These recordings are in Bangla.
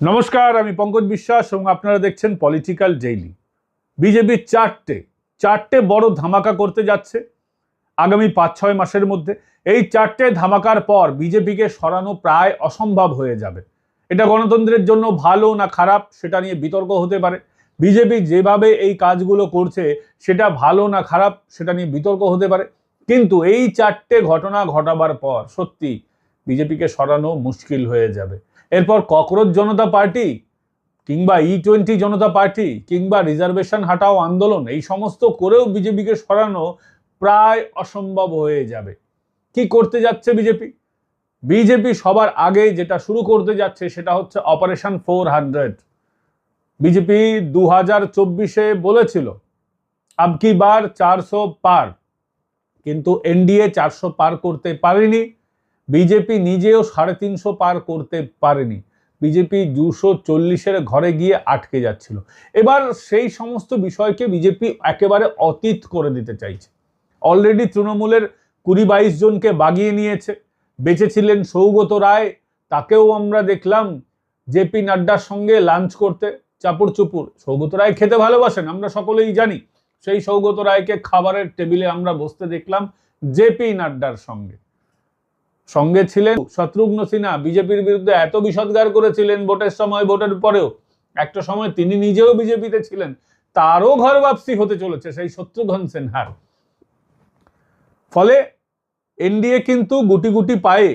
নমস্কার, আমি পঙ্কজ বিশ্বাস এবং আপনারা দেখছেন পলিটিক্যাল ডেইলি। বিজেপি চারটে বড় ধামাকা করতে যাচ্ছে আগামী 5-6 মাসের মধ্যে। এই চারটে ধামাকার পর বিজেপিকে সরানো প্রায় অসম্ভব হয়ে যাবে। এটা গণতন্ত্রের জন্য ভালো না খারাপ সেটা নিয়ে বিতর্ক হতে পারে। বিজেপি যেভাবে এই কাজগুলো করছে সেটা ভালো না খারাপ সেটা নিয়ে বিতর্ক হতে পারে, কিন্তু এই চারটে ঘটনা ঘটাবার পর সত্যি বিজেপিকে সরানো মুশকিল হয়ে যাবে। এরপর ককরোচ জনতা পার্টি কিংবা E20 জনতা পার্টি কিংবা রিজার্ভেশন হাটাও আন্দোলন এই সমস্ত করেও বিজেপিকে সরানো প্রায় অসম্ভব হয়ে যাবে। কি করতে যাচ্ছে বিজেপি? বিজেপি সবার আগে যেটা শুরু করতে যাচ্ছে সেটা হচ্ছে অপারেশন 400। বিজেপি 2024-এ বলেছিল আব কি বার 400 পার, কিন্তু এনডিএ 400 পার করতে পারেনি। বিজেপি নিজেও 350 পার করতে পারেনি। বিজেপি 240-এর ঘরে গিয়ে আটকে যাচ্ছিল। এবার সেই সমস্ত বিষয়কে বিজেপি একেবারে অতীত করে দিতে চাইছে। অলরেডি তৃণমূলের 20-22 জনকে বাগিয়ে নিয়েছে। বেঁচেছিলেন সৌগত রায়, তাকেও আমরা দেখলাম জেপি নাড্ডার সঙ্গে লাঞ্চ করতে চাপুর চুপুর। সৌগত রায় খেতে ভালোবাসেন, আমরা সকলেই জানি। সেই সৌগত রায়কে খাবারের টেবিলে আমরা বসতে দেখলাম জেপি নাড্ডার সঙ্গে। সঙ্গে ছিলেন শত্রুঘ্ন সিনহা, বিজেপির বিরুদ্ধে এত বিষোদ্গার করেছিলেন ভোটের সময়, ভোটের পরেও। একটা সময় তিনি নিজেও বিজেপিতে ছিলেন, তারও ঘর বাপসি হতে চলেছে সেই শত্রুঘ্ন সিনহার। ফলে এনডিএ কিন্তু গুটি গুটি পায়ে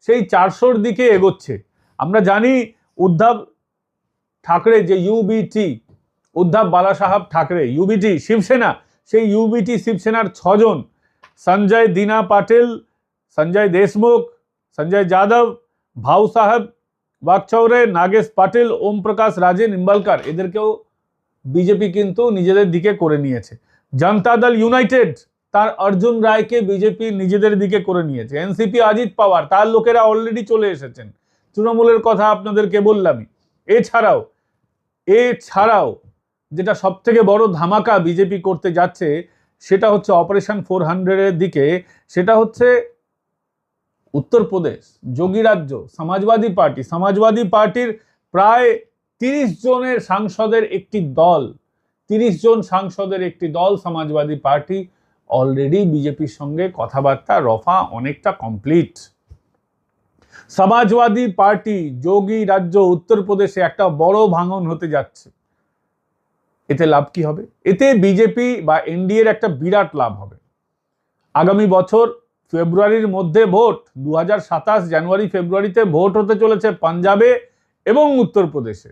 সেই 400-র দিকে এগোচ্ছে। আমরা জানি উদ্ধব ঠাকরে যে ইউবিটি, উদ্ধব বালাসাহেব ঠাকরে ইউবিটি শিবসেনা, সেই ইউবিটি শিবসেনার 6 জন সঞ্জয় দীনা পাটিল, সঞ্জয় দেশমুখ, সঞ্জয় যাদব, ভাউ সাহেব বাগচৌরে, নাগেশ পাটিল, ওম প্রকাশ রাজে, নিম্বালকার, এদেরকেও বিজেপি কিন্তু নিজেদের দিকে করে নিয়েছে। জনতা দল ইউনাইটেড তার অর্জুন রায়কে বিজেপি নিজেদের দিকে করে নিয়েছে। এনসিপি অজিত পাওয়ার তার লোকেরা অলরেডি চলে এসেছেন। তৃণমূলের কথা আপনাদেরকে বললামই। এছাড়াও যেটা সব থেকে বড় ধামাকা বিজেপি করতে যাচ্ছে সেটা হচ্ছে অপারেশন 400-এর দিকে। সেটা হচ্ছে উত্তরপ্রদেশ, যোগী রাজ্য, সমাজবাদী পার্টির প্রায় 30 জনের সাংসদের একটি দল, 30 জন সাংসদের একটি দল সমাজবাদী পার্টি অলরেডি বিজেপির সঙ্গে কথাবার্তা রফা অনেকটা কমপ্লিট। সমাজবাদী পার্টি যোগী রাজ্য উত্তরপ্রদেশে একটা বড় ভাঙন হতে যাচ্ছে। এতে লাভ কি হবে? এতে বিজেপি বা এনডিএর একটা বিরাট লাভ হবে। আগামী বছর ফেব্রুয়ারির মধ্যে ভোট, 2027 জানুয়ারি ফেব্রুয়ারিতে ভোট হতে চলেছে পাঞ্জাবে এবং উত্তরপ্রদেশে।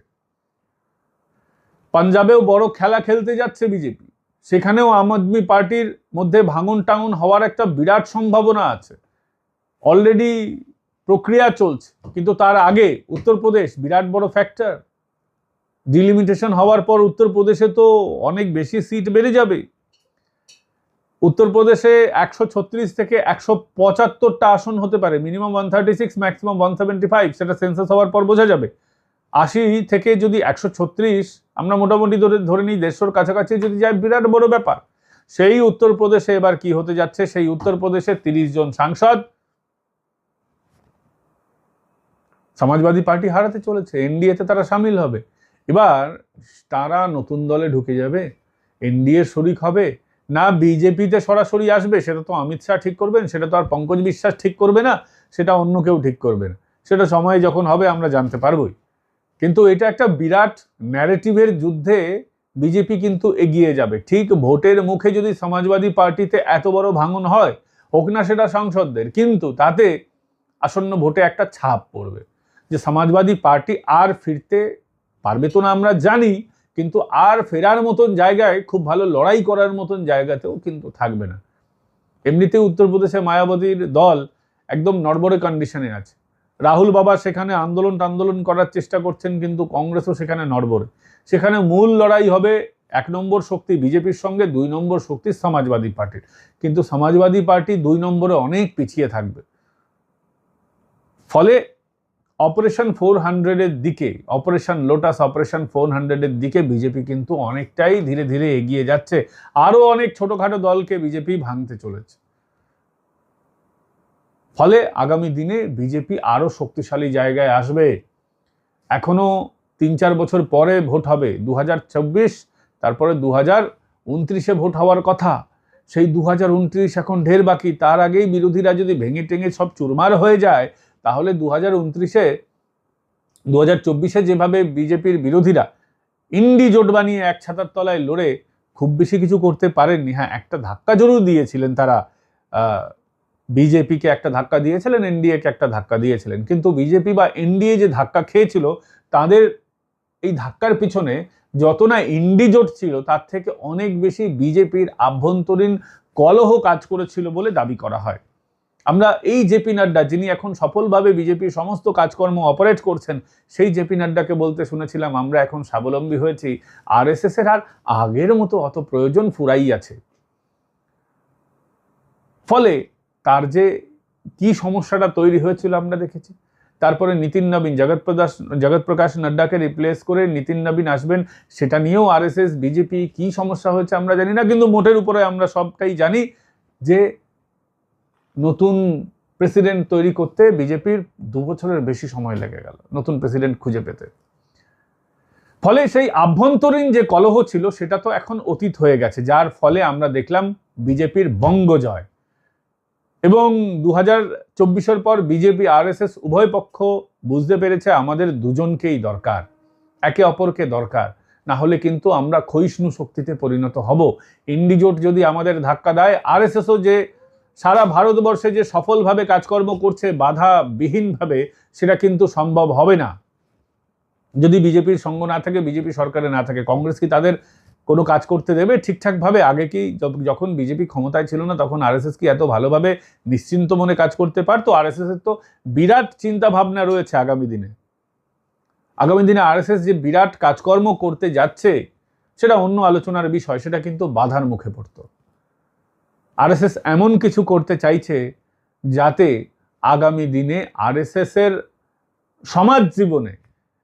পাঞ্জাবেও বড় খেলা খেলতে যাচ্ছে বিজেপি, সেখানেও আম আদমি পার্টির মধ্যে ভাঙন টাঙন হওয়ার একটা বিরাট সম্ভাবনা আছে। অলরেডি প্রক্রিয়া চলছে, কিন্তু তার আগে উত্তরপ্রদেশ বিরাট বড় ফ্যাক্টর। ডিলিমিটেশন হওয়ার পর উত্তরপ্রদেশে তো অনেক বেশি সিট বেড়ে যাবে। উত্তরপ্রদেশে 136 থেকে 175টা আসন হতে পারে, মিনিমাম 136, ম্যাক্সিমাম 175, সেটা সেন্সাস হওয়ার পর বোঝা যাবে। 80 থেকে যদি 136 আমরা মোটামুটি ধরে নিই 150-র কাছাকাছি যদি যায়, বিরাট বড় ব্যাপার। সেই উত্তরপ্রদেশে এবার কি হতে যাচ্ছে? সেই উত্তরপ্রদেশে 30 জন সাংসদ সমাজবাদী পার্টি হারাতে চলেছে, এনডিএতে তারা সামিল হবে। এবার তারা নতুন দলে ঢুকে যাবে, এনডিএ শরিক হবে না বিজেপিতে সরাসরি আসবে, সেটা তো অমিত শাহ ঠিক করবেন, সেটা তো আর পঙ্কজ বিশ্বাস ঠিক করবে না, সেটা অন্য কেউ ঠিক করবে না। সেটা সময় যখন হবে আমরা জানতে পারবোই। কিন্তু এটা একটা বিরাট ন্যারেটিভের যুদ্ধে বিজেপি কিন্তু এগিয়ে যাবে। ঠিক ভোটের মুখে যদি সমাজবাদী পার্টিতে এত বড় ভাঙন হয়, হোক না সেটা সাংসদদের, কিন্তু তাতে আসন্ন ভোটে একটা ছাপ পড়বে যে সমাজবাদী পার্টি আর ফিরতে পারবে তো না আমরা জানি, কিন্তু আর ফেরার মতন জায়গায়, খুব ভালো লড়াই করার মতন জায়গাতেও কিন্তু থাকবে না। এমনিতে উত্তরপ্রদেশে মায়াবতীর দল একদম নড়বড়ে কন্ডিশনে আছে। রাহুল বাবা সেখানে আন্দোলন করার চেষ্টা করছেন, কিন্তু কংগ্রেসও সেখানে নড়বড়ে। সেখানে মূল লড়াই হবে 1 নম্বর শক্তি বিজেপির সঙ্গে 2 নম্বর শক্তি সমাজবাদী পার্টির, কিন্তু সমাজবাদী পার্টি 2 নম্বরে অনেক পিছিয়ে থাকবে। ফলে অপারেশন 400-এর দিকে, অপারেশন লোটাস, অপারেশন 400-এর দিকে বিজেপি কিন্তু অনেকটাই ধীরে ধীরে এগিয়ে যাচ্ছে। আরো অনেক ছোটখাটো দলকে বিজেপি ভাঙতে চলেছে। ফলে আগামী দিনে বিজেপি আরো শক্তিশালী জায়গায় আসবে। এখনো 3-4 বছর পরে ভোট হবে, 2024, তারপরে 2029-এ ভোট হওয়ার কথা। সেই 2029 এখন ঢের বাকি। তার আগেই বিরোধীরা যদি ভেঙে টেঙে সব চুরমার হয়ে যায়, তাহলে 2024-এ যেভাবে বিজেপির বিরোধীরা ইন্ডি জোট বানিয়ে এক ছাতার তলায় লড়ে খুব বেশি কিছু করতে পারেননি। হ্যাঁ, একটা ধাক্কা জরুর দিয়েছিলেন তারা, বিজেপিকে একটা ধাক্কা দিয়েছিলেন, এনডিএকে একটা ধাক্কা দিয়েছিলেন, কিন্তু বিজেপি বা এনডিএ যে ধাক্কা খেয়েছিল, তাদের এই ধাক্কার পিছনে যত না ইন্ডি জোট ছিল, তার থেকে অনেক বেশি বিজেপির আভ্যন্তরীণ কলহ কাজ করেছিল বলে দাবি করা হয়। আমরা এই জেপি নাড্ডা, যিনি এখন সফলভাবে বিজেপির সমস্ত কাজকর্ম অপারেট করছেন, সেই জেপি নাড্ডাকে বলতে শুনেছিলাম, আমরা এখন স্বাবলম্বী হয়েছি, আরএসএস এর আর আগের মতো অত প্রয়োজন ফুরাই আছে। ফলে তার যে কি সমস্যাটা তৈরি হয়েছিল আমরা দেখেছি। তারপরে নীতিন নবীন, জগৎ প্রকাশ নাড্ডাকে রিপ্লেস করে নীতিন নবীন আসবেন, সেটা নিয়েও আরএসএস বিজেপি কি সমস্যা হয়েছে আমরা জানি না, কিন্তু মোটের উপরে আমরা সবটাই জানি যে নতুন প্রেসিডেন্ট তৈরি করতে বিজেপির 2 বছরের বেশি সময় লেগে গেল নতুন প্রেসিডেন্ট খুঁজে পেতে। ফলে সেই আভ্যন্তরীণ যে কলহ ছিল সেটা তো এখন অতীত হয়ে গেছে, যার ফলে আমরা দেখলাম বিজেপির বঙ্গজয়। এবং 2024-এর পর বিজেপি আরএসএস উভয় পক্ষ বুঝতে পেরেছে আমাদের দুজনকেই দরকার, একে অপরকে দরকার, না হলে কিন্তু আমরা ক্ষয়িষ্ণু শক্তিতে পরিণত হব। ইন্ডি জোট যদি আমাদের ধাক্কা দেয়, আরএসএসও যে সারা ভারতবর্ষে যে সফলভাবে কাজকর্ম করছে বাধাবিহীনভাবে, সেটা কিন্তু সম্ভব হবে না যদি বিজেপির সঙ্গ না থাকে, বিজেপি সরকারে না থাকে। কংগ্রেস কি তাদের কোনো কাজ করতে দেবে ঠিকঠাকভাবে? আগে কি যখন বিজেপি ক্ষমতায় ছিল না, তখন আরএসএস কি এত ভালোভাবে নিশ্চিন্ত মনে কাজ করতে পারতো? আরএসএস এর তো বিরাট চিন্তা ভাবনা রয়েছে আগামী দিনে আরএসএস যে বিরাট কাজকর্ম করতে যাচ্ছে, সেটা অন্য আলোচনার বিষয়, সেটা কিন্তু বাধার মুখে পড়তো। আরএসএস এমন কিছু করতে চাইছে যাতে আগামী দিনে আরএসএস এর সমাজ জীবনে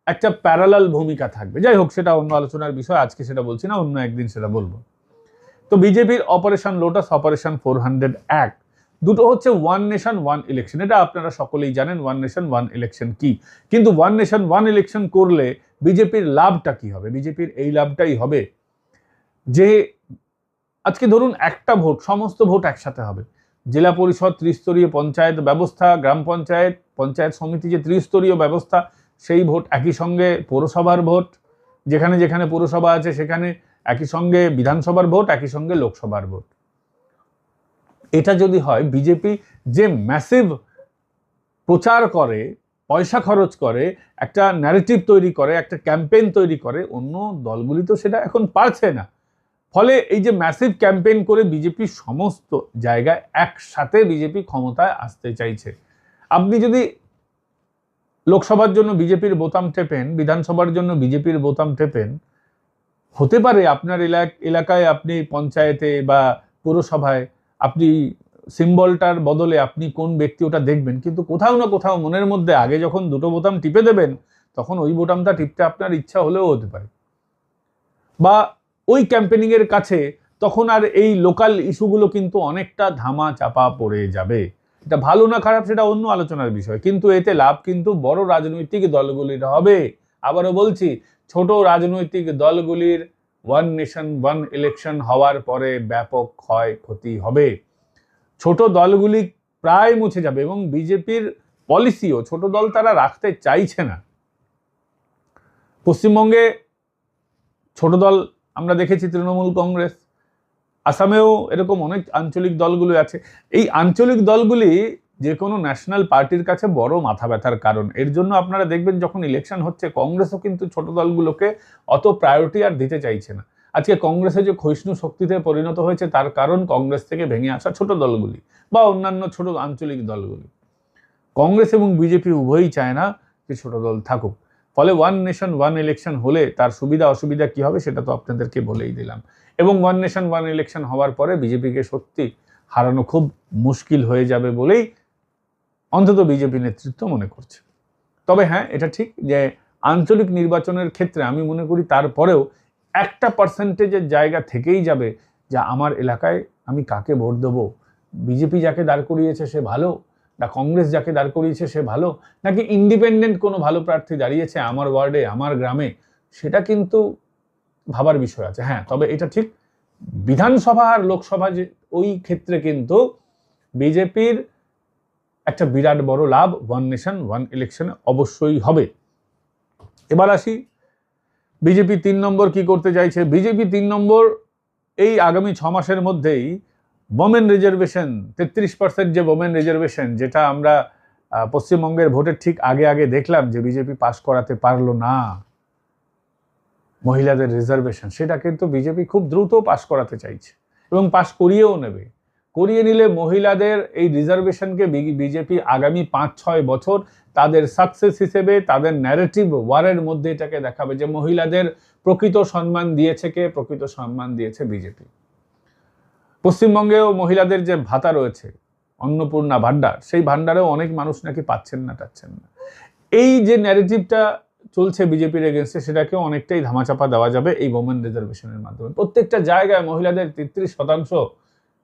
একটা প্যারালাল ভূমিকা থাকবে। যাই হোক, সেটা অন্য আলোচনার বিষয়, আজকে সেটা বলছি না, অন্য একদিন সেটা বলবো। তো বিজেপির অপারেশন লোটাস, অপারেশন 401, দুটো হচ্ছে ওয়ান নেশন ওয়ান ইলেকশন। এটা আপনারা সকলেই জানেন ওয়ান নেশন ওয়ান ইলেকশন কি, কিন্তু ওয়ান নেশন ওয়ান ইলেকশন করলে বিজেপির লাভটা কি হবে? বিজেপির এই লাভটাই হবে যে আজকে ধরুন একটা ভোট, সমস্ত ভোট একসাথে হবে। জেলা পরিষদ, ত্রিস্তরীয় পঞ্চায়েত ব্যবস্থা, গ্রাম পঞ্চায়েত, পঞ্চায়েত সমিতি, যে ত্রিস্তরীয় ব্যবস্থা, সেই ভোট একই সঙ্গে পৌরসভার ভোট, যেখানে যেখানে পৌরসভা আছে সেখানে একই সঙ্গে বিধানসভার ভোট, একই সঙ্গে লোকসভার ভোট। এটা যদি হয়, বিজেপি যে ম্যাসিভ প্রচার করে, পয়সা খরচ করে, একটা ন্যারেটিভ তৈরি করে, একটা ক্যাম্পেইন তৈরি করে, অন্য দলগুলি তো সেটা এখন পারছে না। ফলে এই যে ম্যাসিভ ক্যাম্পেইন করে বিজেপি সমস্ত জায়গায় একসাথে বিজেপি ক্ষমতায় আসতে চাইছে। আপনি যদি লোকসভার জন্য বিজেপির বোতাম টেপেন, বিধানসভার জন্য বিজেপির বোতাম টেপেন, হতে পারে আপনার এলাকায়, আপনি পঞ্চায়েতে বা পৌরসভায় আপনি সিম্বলটার বদলে আপনি কোন ব্যক্তি ওটা দেখবেন, কিন্তু কোথাও না কোথাও মনের মধ্যে আগে যখন দুটো বোতাম টিপে দেবেন, তখন ওই বোতামটা টিপতে আপনার ইচ্ছা হলেও হতে পারে। বা ওই ক্যাম্পেনিং এর কাছে তখন আর এই লোকাল ইস্যুগুলো কিন্তু অনেকটা ধামা চাপা পড়ে যাবে। এটা ভালো না খারাপ সেটা অন্য আলোচনার বিষয়, কিন্তু এতে লাভ কিন্তু বড় রাজনৈতিক দলগুলির হবে। আবারও বলছি, ছোট রাজনৈতিক দলগুলির ওয়ান নেশন ওয়ান ইলেকশন হওয়ার পরে ব্যাপক ক্ষয়ক্ষতি হবে। ছোট দলগুলি প্রায় মুছে যাবে এবং বিজেপির পলিসিও ছোট দল তারা রাখতে চাইছে না। পশ্চিমবঙ্গে ছোট দল আমরা দেখেছি, তৃণমূল কংগ্রেস, আসামেও এরকম অনেক আঞ্চলিক দলগুলো আছে। এই আঞ্চলিক দলগুলি যে কোনো ন্যাশনাল পার্টির কাছে বড় মাথা ব্যথার কারণ। এর জন্য আপনারা দেখবেন যখন ইলেকশন হচ্ছে, কংগ্রেসও কিন্তু ছোট দলগুলোকে অত প্রায়োরিটি আর দিতে চাইছে না। আজকে কংগ্রেসে যে ক্ষয়িষ্ণু শক্তিতে পরিণত হয়েছে, তার কারণ কংগ্রেস থেকে ভেঙে আসা ছোট দলগুলি বা অন্যান্য ছোট আঞ্চলিক দলগুলি। কংগ্রেস এবং বিজেপি উভয়ই চায় না যে ছোট দল থাকুক। ফলে ওয়ান নেশন ওয়ান ইলেকশন হলে তার সুবিধা অসুবিধা কি হবে সেটা তো আপনাদেরকে বলেই দিলাম। এবং ওয়ান নেশন ওয়ান ইলেকশন হওয়ার পরে বিজেপিকে সত্যি হারানো খুব মুশকিল হয়ে যাবে বলেই অন্তত বিজেপি নেতৃত্ব মনে করছে। তবে হ্যাঁ, এটা ঠিক যে আঞ্চলিক নির্বাচনের ক্ষেত্রে আমি মনে করি তারপরেও একটা পার্সেন্টেজের জায়গা থেকেই যাবে, যে আমার এলাকায় আমি কাকে ভোট দেবো, বিজেপি যাকে দাঁড় করিয়েছে সে ভালো, না কংগ্রেস যাকে দাঁড় করিয়েছে সে ভালো, নাকি ইন্ডিপেন্ডেন্ট কোনো ভালো প্রার্থী দাঁড়িয়েছে আমার ওয়ার্ডে আমার গ্রামে, সেটা কিন্তু ভাবার বিষয় আছে। হ্যাঁ, তবে এটা ঠিক বিধানসভা আর লোকসভা যে ওই ক্ষেত্রে কিন্তু বিজেপির একটা বিরাট বড় লাভ ওয়ান নেশন ওয়ান ইলেকশনে অবশ্যই হবে। এবার আসি বিজেপি 3 নম্বর কি করতে চাইছে। বিজেপি 3 নম্বর এই আগামী 6 মাসের মধ্যেই ওমেন রিজার্ভেশন 33% যে ওমেন রিজার্ভেশন, যেটা আমরা পশ্চিমবঙ্গের ভোটের ঠিক আগে আগে দেখলাম যে বিজেপি পাশ করাতে পারলো না মহিলাদের রিজার্ভেশন, সেটা কিন্তু বিজেপি খুব দ্রুত পাশ করাতে চাইছে এবং পাশ করিয়েও নেবে। করিয়ে নিলে মহিলাদের এই রিজার্ভেশনকে বিজেপি আগামী 5-6 বছর তাদের সাকসেস হিসেবে, তাদের ন্যারেটিভ ওয়ারের মধ্যে এটাকে দেখাবে যে মহিলাদের প্রকৃত সম্মান দিয়েছে কে, প্রকৃত সম্মান দিয়েছে বিজেপি। পশ্চিমবঙ্গেও মহিলাদের যে ভাতা রয়েছে অন্নপূর্ণা ভান্ডার, সেই ভান্ডারেও অনেক মানুষ নাকি পাচ্ছেন না, টাচ্ছেন না। এই যে ন্যারেটিভটা চলছে বিজেপির এগেনস্টে, সেটাকেও অনেকটাই ধামাচাপা দেওয়া যাবে এই ওমেন রিজার্ভেশনের মাধ্যমে। প্রত্যেকটা জায়গায় মহিলাদের 33%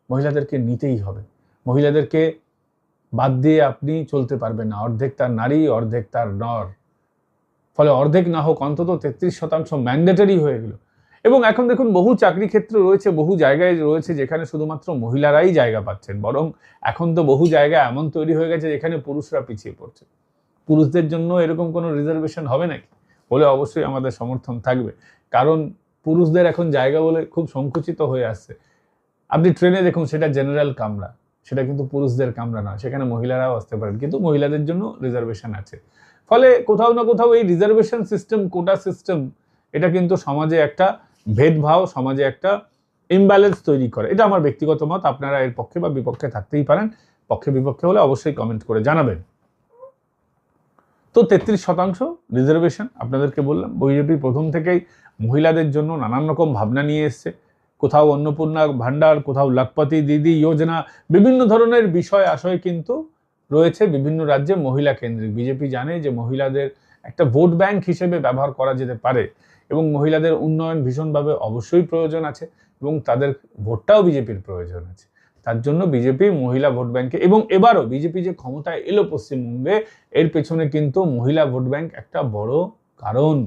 মহিলাদেরকে নিতেই হবে। মহিলাদেরকে বাদ দিয়ে আপনি চলতে পারবেন না। অর্ধেক তার নারী, অর্ধেক তার নর। ফলে অর্ধেক না হোক অন্তত 33% ম্যান্ডেটরি হয়ে গেল। এবং এখন দেখুন বহু চাকরি ক্ষেত্র রয়েছে, বহু জায়গায় রয়েছে যেখানে শুধুমাত্র মহিলারাই জায়গা পাচ্ছেন, বরং এখন তো বহু জায়গায় এমন তৈরি হয়ে গেছে যেখানে পুরুষরা পিছিয়ে পড়ছে। পুরুষদের জন্য এরকম কোনো রিজার্ভেশন হবে নাকি? বলে অবশ্যই আমাদের সমর্থন থাকবে, কারণ পুরুষদের এখন জায়গা বলে খুব সংকুচিত হয়ে আসছে। আপনি ট্রেনে দেখুন, সেটা জেনারেল কামরা, সেটা কিন্তু পুরুষদের কামরা নয়, সেখানে মহিলারাও আসতে পারেন, কিন্তু মহিলাদের জন্য রিজার্ভেশন আছে। ফলে কোথাও না কোথাও এই রিজার্ভেশন সিস্টেম, কোটা সিস্টেম, এটা কিন্তু সমাজে একটা ভেদভাব, সমাজে একটা ইমব্যালেন্স তৈরি করে। এটা আমার ব্যক্তিগত মত, আপনারা এর পক্ষে বা বিপক্ষে থাকতেই পারেন। পক্ষে বিপক্ষে হলে অবশ্যই কমেন্ট করে জানাবেন। তো 33% রিজার্ভেশন আপনাদেরকে বললাম, বিজেপি প্রথম থেকেই মহিলাদের জন্য নানান রকম ভাবনা নিয়ে এসছে। কোথাও অন্নপূর্ণা ভান্ডার, কোথাও লাখপতি দিদি যোজনা, বিভিন্ন ধরনের বিষয় আশয় কিন্তু রয়েছে বিভিন্ন রাজ্যে মহিলা কেন্দ্রিক। বিজেপি জানে যে মহিলাদের একটা ভোট ব্যাংক হিসেবে ব্যবহার করা যেতে পারে এবং মহিলাদের উন্নয়ন ভীষণভাবে অবশ্যই প্রয়োজন আছে এবং তাদের ভোটটাও বিজেপির প্রয়োজন আছে। তার জন্য বিজেপি মহিলা ভোট ব্যাংকে, এবং এবারও বিজেপি যে ক্ষমতায় এলো পশ্চিমবঙ্গে, এর পেছনে কিন্তু মহিলা ভোট ব্যাংক একটা বড় কারণ।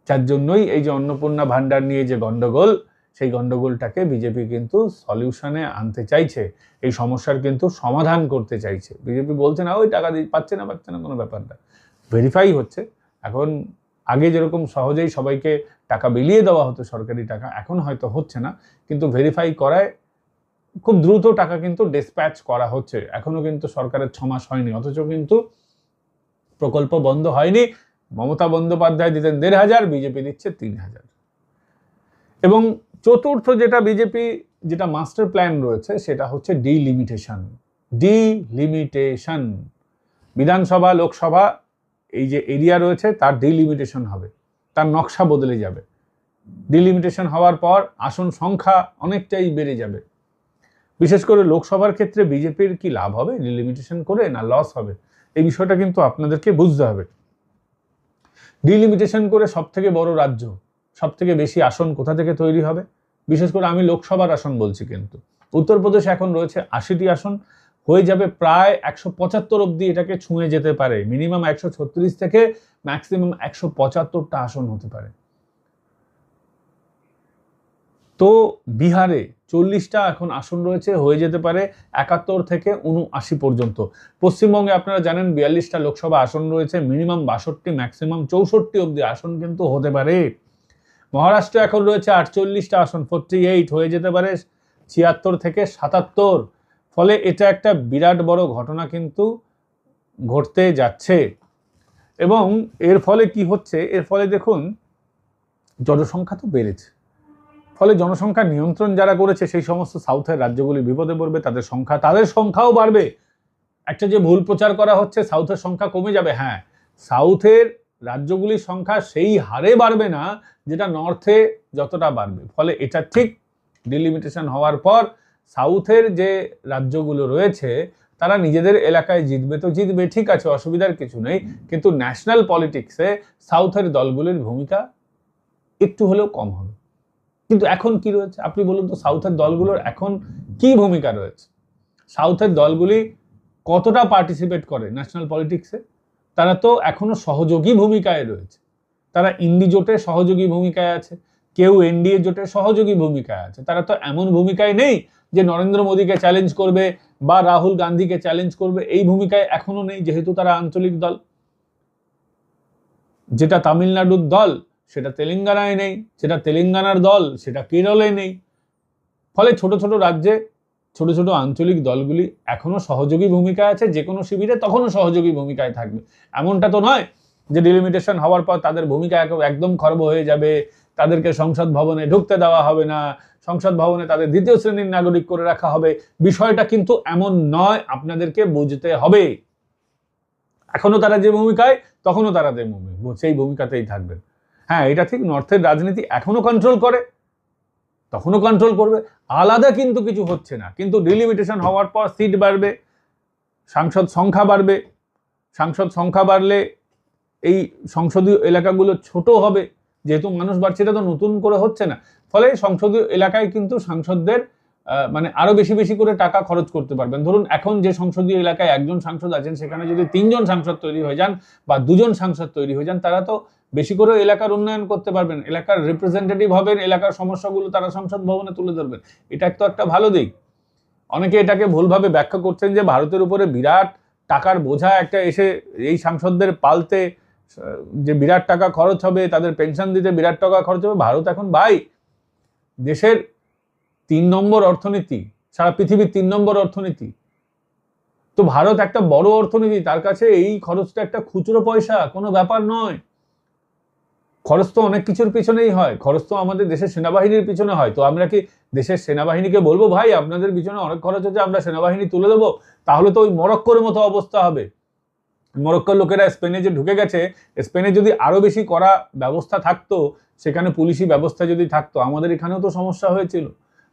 যার জন্যই এই যে অন্নপূর্ণা ভান্ডার নিয়ে যে গন্ডগোল, সেই গন্ডগোলটাকে বিজেপি কিন্তু সলিউশনে আনতে চাইছে, এই সমস্যার কিন্তু সমাধান করতে চাইছে। বিজেপি বলছে না ওই টাকা পাচ্ছে না কোনো ব্যাপার না, ভেরিফাই হচ্ছে। এখন আগে যেরকম সহজেই সবাইকে টাকা বিলিয়ে দেওয়া হতো সরকারি টাকা, এখন হয়তো হচ্ছে না, কিন্তু ভেরিফাই করায় খুব দ্রুত টাকা কিন্তু ডিসপ্যাচ করা হচ্ছে। এখনো কিন্তু সরকারের 6 মাস হয়নি, অথচ কিন্তু প্রকল্প বন্ধ হয়নি। মমতা বন্দ্যোপাধ্যায় দিতেন 1,500, বিজেপি দিচ্ছে 3,000। এবং চতুর্থ যেটা বিজেপি যেটা মাস্টার প্ল্যান রয়েছে, সেটা হচ্ছে ডিলিমিটেশন। বিধানসভা লোকসভা এই যে এরিয়া রয়েছে তার ডিলিমিটেশন হবে, তার নকশা বদলে যাবে। ডিলিমিটেশন হওয়ার পর আসন সংখ্যা অনেকটাই বেড়ে যাবে। বিশেষ করে লোকসভার ক্ষেত্রে বিজেপির কি লাভ হবে ডিলিমিটেশন করে, না লস হবে, এই বিষয়টা কিন্তু আপনাদেরকে বুঝতে হবে। ডিলিমিটেশন করে সব থেকে বড় রাজ্য, সব থেকে বেশি আসন কোথা থেকে তৈরি হবে? বিশেষ করে আমি লোকসভার আসন বলছি, কিন্তু উত্তরপ্রদেশ এখন রয়েছে 80টি আসন, হয়ে যাবে প্রায় 175 অব্দি এটাকে ছুঁয়ে যেতে পারে। মিনিমাম 136 থেকে ম্যাক্সিমাম 175টা আসন হতে পারে। তো বিহারে 40টা এখন আসন রয়েছে, হয়ে যেতে পারে 71 থেকে 79 পর্যন্ত। পশ্চিমবঙ্গে আপনারা জানেন 42টা লোকসভা আসন রয়েছে, মিনিমাম 62, ম্যাক্সিমাম 64 অব্দি আসন কিন্তু হতে পারে। মহারাষ্ট্র এখন রয়েছে 48টা আসন, 48, হয়ে যেতে পারে 76 থেকে 77। ফলে এটা একটা বিরাট বড় ঘটনা কিন্তু ঘটতে যাচ্ছে। এবং এর ফলে কি হচ্ছে, এর ফলে দেখুন জনসংখ্যা তো বেড়েছে, ফলে জনসংখ্যা নিয়ন্ত্রণ যারা করেছে সেই সমস্ত সাউথের রাজ্যগুলি বিপদে পড়বে, তাদের সংখ্যাও বাড়বে। একটা যে ভুল প্রচার করা হচ্ছে সাউথের সংখ্যা কমে যাবে, হ্যাঁ, সাউথের রাজ্যগুলির সংখ্যা সেই হারে বাড়বে না যেটা নর্থে যতটা বাড়বে। ফলে এটা ঠিক ডিলিমিটেশন হওয়ার পর সাউথের যে রাজ্যগুলো রয়েছে তারা নিজেদের এলাকায় জিতবে তো জিতবে, ঠিক আছে, অসুবিধার কিছু নেই, কিন্তু ন্যাশনাল পলিটিক্সে সাউথের দলগুলির ভূমিকা একটু হলেও কম হবে। কিন্তু এখন কি রয়েছে আপনি বলুন তো, সাউথের দলগুলোর এখন কি ভূমিকা রয়েছে? সাউথের দলগুলি কতটা পার্টিসিপেট করে ন্যাশনাল পলিটিক্সে? তারা তো এখনো সহযোগী ভূমিকায় রয়েছে। তারা ইন্ডি জোটে সহযোগী ভূমিকায় আছে, কেউ এনডিএ জোটে সহযোগী ভূমিকায় আছে। তারা তো এমন ভূমিকায় নেই যে নরেন্দ্র মোদীকে চ্যালেঞ্জ করবে বা রাহুল গান্ধীকে চ্যালেঞ্জ করবে, এই ভূমিকায় এখনো নেই, যেহেতু তারা আঞ্চলিক দল। যেটা তামিলনাড়ুর দল সেটা তেলেঙ্গানায় নেই, যেটা তেলেঙ্গানার দল সেটা কেরলে নেই। ফলে ছোট ছোট রাজ্যে ছোট ছোট আঞ্চলিক দলগুলি এখনো সহযোগী ভূমিকায় আছে, যে কোনো শিবিরে তখনও সহযোগী ভূমিকায় থাকবে। এমনটা তো নয় যে ডিলিমিটেশন হওয়ার পর তাদের ভূমিকা একদম খর্ব হয়ে যাবে, তাদেরকে সংসদ ভবনে ঢুকতে দেওয়া হবে না, সংসদ ভবনে তাদের দ্বিতীয় শ্রেণীর নাগরিক করে রাখা হবে। বিষয়টা কিন্তু এমন নয়, আপনাদেরকে বুঝতে হবে। এখনো তারা যে ভূমিকায়, তখনও তারা সেই ভূমিকাতেই থাকবেন। হ্যাঁ, এটা ঠিক, নর্থের রাজনীতি এখনো কন্ট্রোল করে, তখনও কন্ট্রোল করবে, আলাদা কিন্তু কিছু হচ্ছে না। কিন্তু ডিলিমিটেশন হওয়ার পর সিট বাড়বে, সাংসদ সংখ্যা বাড়বে, সাংসদ সংখ্যা বাড়লে এই সংসদীয় এলাকাগুলো ছোট হবে, যেহেতু মানুষ বাড়ছে, এটা তো নতুন করে হচ্ছে না। ফলে সংসদীয় এলাকায় কিন্তু সাংসদদের মানে আরো বেশি বেশি করে টাকা খরচ করতে পারবেন। ধরুন এখন যে সংসদীয় এলাকায় একজন সাংসদ আছেন, সেখানে যদি 3 জন সাংসদ তৈরি হয়ে যান বা 2 জন সাংসদ তৈরি হয়ে যান, তারা তো বেশি করে এলাকার উন্নয়ন করতে পারবেন, এলাকার রিপ্রেজেন্টেটিভ হবেন, এলাকার সমস্যাগুলো তারা সংসদ ভবনে তুলে ধরবেন। এটা তো একটা ভালো দিক। অনেকে এটাকে ভুলভাবে ব্যাখ্যা করছেন যে ভারতের উপরে বিরাট টাকার বোঝা একটা এসে এই সাংসদদের পালতে যে বিরাট টাকা খরচ হবে, তাদের পেনশন দিতে বিরাট টাকা খরচ হবে। ভারত এখন ভাই দেশের 3 নম্বর অর্থনীতি, সারা পৃথিবীর 3 নম্বর অর্থনীতি। তো ভারত একটা বড় অর্থনীতি, তার কাছে এই খরচটা একটা খুচরো পয়সা, কোনো ব্যাপার নয়। খরচ তো অনেক কিছুর পিছনেই হয়, খরচ তো আমাদের দেশের সেনাবাহিনীর পিছনে হয়। তো আমরা কি দেশের সেনাবাহিনীকে বলবো ভাই আপনাদের পিছনে অনেক খরচ হচ্ছে, আমরা সেনাবাহিনী তুলে দেবো? তাহলে তো ওই মরক্কোর মতো অবস্থা হবে। মরক্কোর লোকেরা স্পেনে যে ঢুকে গেছে, স্পেনে যদি আরো বেশি কড়া ব্যবস্থা থাকতো, সেখানে পুলিশি ব্যবস্থা যদি থাকতো, আমাদের এখানেও তো সমস্যা হয়েছিল।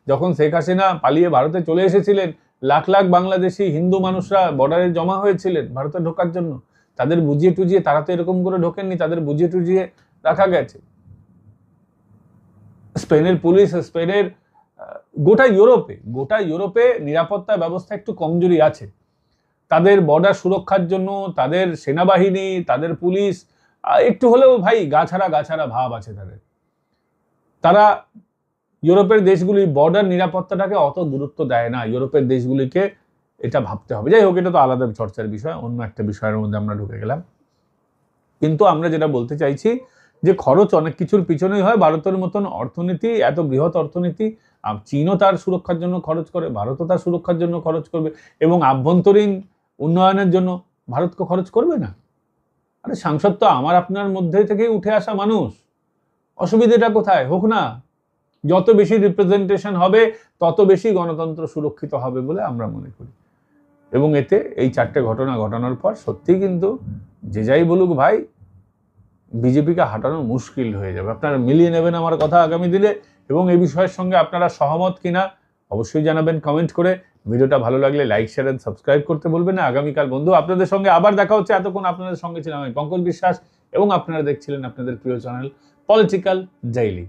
যখন শেখ হাসিনা পালিয়ে ভারতে চলে এসেছিলেন, লাখ লাখ বাংলাদেশি হিন্দু মানুষরা বর্ডারে জমা হয়েছিলেন ভারতে ঢোকার জন্য। তাদের বুঝিয়ে টুজিয়ে, তারা তো এরকম করে ঢোকেননি, তাদের বুঝিয়ে টুজিয়ে রাখা গেছে। স্পেনের পুলিশ, স্পেনের গোটা ইউরোপে নিরাপত্তা ব্যবস্থা একটু কমজোরি আছে। তাদের বর্ডার সুরক্ষার জন্য তাদের সেনাবাহিনী, তাদের পুলিশ একটু হলেও ভাই গাছাড়া ভাব আছে তাদের। তারা ইউরোপের দেশগুলি বর্ডার নিরাপত্তাটাকে অত গুরুত্ব দেয় না, ইউরোপের দেশগুলিকে এটা ভাবতে হবে। যাই হোক, এটা তো আলাদা চর্চার বিষয়, অন্য একটা বিষয়ের মধ্যে আমরা ঢুকে গেলাম। কিন্তু আমরা যেটা বলতে চাইছি যে খরচ অনেক কিছুর পিছনেই হয়। ভারতের মতন অর্থনীতি, এত বৃহৎ অর্থনীতি, চীনও তার সুরক্ষার জন্য খরচ করে, ভারতও তার সুরক্ষার জন্য খরচ করবে, এবং আভ্যন্তরীণ উন্নয়নের জন্য ভারতকে খরচ করবে না? আরে সাংসদ তো আমার আপনার মধ্যে থেকেই উঠে আসা মানুষ, অসুবিধাটা কোথায়? হোক না। যত বেশি রিপ্রেজেন্টেশন হবে, তত বেশি গণতন্ত্র সুরক্ষিত হবে বলে আমরা মনে করি। এবং এতে এই 4টে ঘটনা ঘটানোর পর সত্যিই কিন্তু যে যাই বলুক ভাই, বিজেপিকে হাঁটানো মুশকিল হয়ে যাবে। আপনারা মিলিয়ে নেবেন আমার কথা আগামী দিনে, এবং এই বিষয়ের সঙ্গে আপনারা সহমত কিনা অবশ্যই জানাবেন কমেন্ট করে। ভিডিওটা ভালো লাগলে লাইক, শেয়ার এন্ড সাবস্ক্রাইব করতে বলবেন না। আগামীকাল বন্ধু আপনাদের সঙ্গে আবার দেখা হচ্ছে। এতক্ষণ আপনাদের সঙ্গে ছিলাম আমি পঙ্কজ বিশ্বাস, এবং আপনারা দেখছিলেন আপনাদের প্রিয় চ্যানেল পলিটিক্যাল ডেইলি।